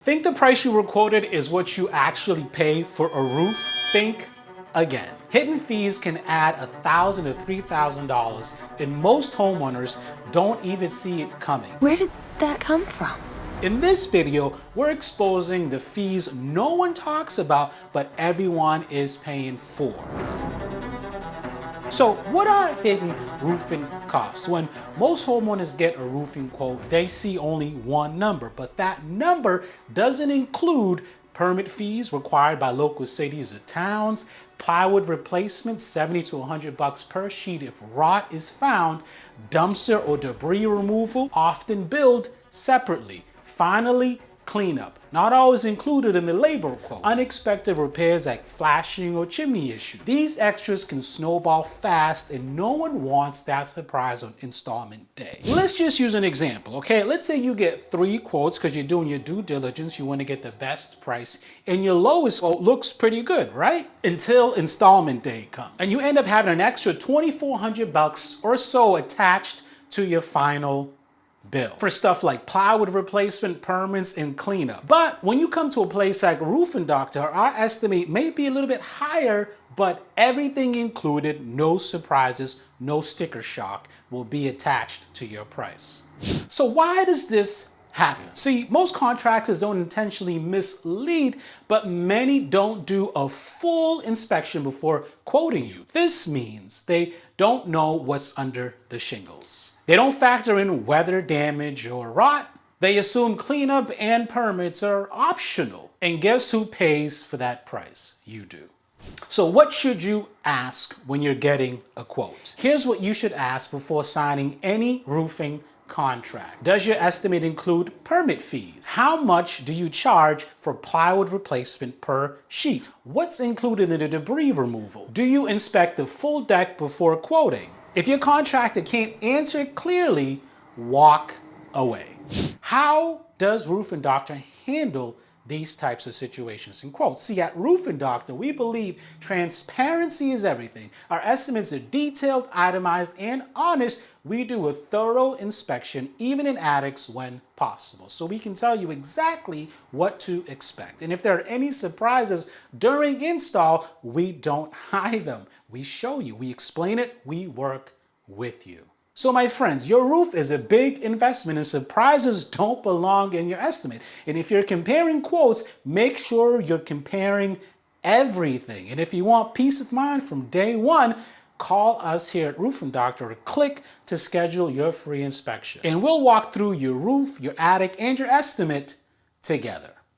Think the price you were quoted is what you actually pay for a roof? Think again. Hidden fees can add $1,000 to $3,000 and most homeowners don't even see it coming. Where did that come from? In this video, we're exposing the fees no one talks about, but everyone is paying for. So what are hidden roofing costs? When most homeowners get a roofing quote, they see only one number, but that number doesn't include permit fees required by local cities or towns, plywood replacement, 70 to 100 bucks per sheet if rot is found, dumpster or debris removal, often billed separately. Finally, cleanup, not always included in the labor quote. Unexpected repairs like flashing or chimney issues. These extras can snowball fast and no one wants that surprise on installment day. Let's just use an example, okay? Let's say you get 3 quotes because you're doing your due diligence, you want to get the best price, and your lowest quote looks pretty good, right? Until installment day comes. And you end up having an extra 2,400 bucks or so attached to your final bill for stuff like plywood replacement, permits, and cleanup. But when you come to a place like Roofing Doctor, our estimate may be a little bit higher, but everything included, no surprises, no sticker shock, will be attached to your price. So why does this happen? See, most contractors don't intentionally mislead, but many don't do a full inspection before quoting you. This means they don't know what's under the shingles. They don't factor in weather damage or rot. They assume cleanup and permits are optional. And guess who pays for that price? You do. So what should you ask when you're getting a quote? Here's what you should ask before signing any roofing contract. Does your estimate include permit fees? How much do you charge for plywood replacement per sheet? What's included in the debris removal? Do you inspect the full deck before quoting? If your contractor can't answer it clearly, walk away. How does Roofing Doctor handle these types of situations and quotes? See, at Roofing Doctor, we believe transparency is everything. Our estimates are detailed, itemized, and honest. We do a thorough inspection, even in attics when possible, so we can tell you exactly what to expect. And if there are any surprises during install, we don't hide them. We show you, we explain it, we work with you. So my friends, your roof is a big investment and surprises don't belong in your estimate. And if you're comparing quotes, make sure you're comparing everything. And if you want peace of mind from day one, call us here at Roofing Doctor or click to schedule your free inspection. And we'll walk through your roof, your attic, and your estimate together.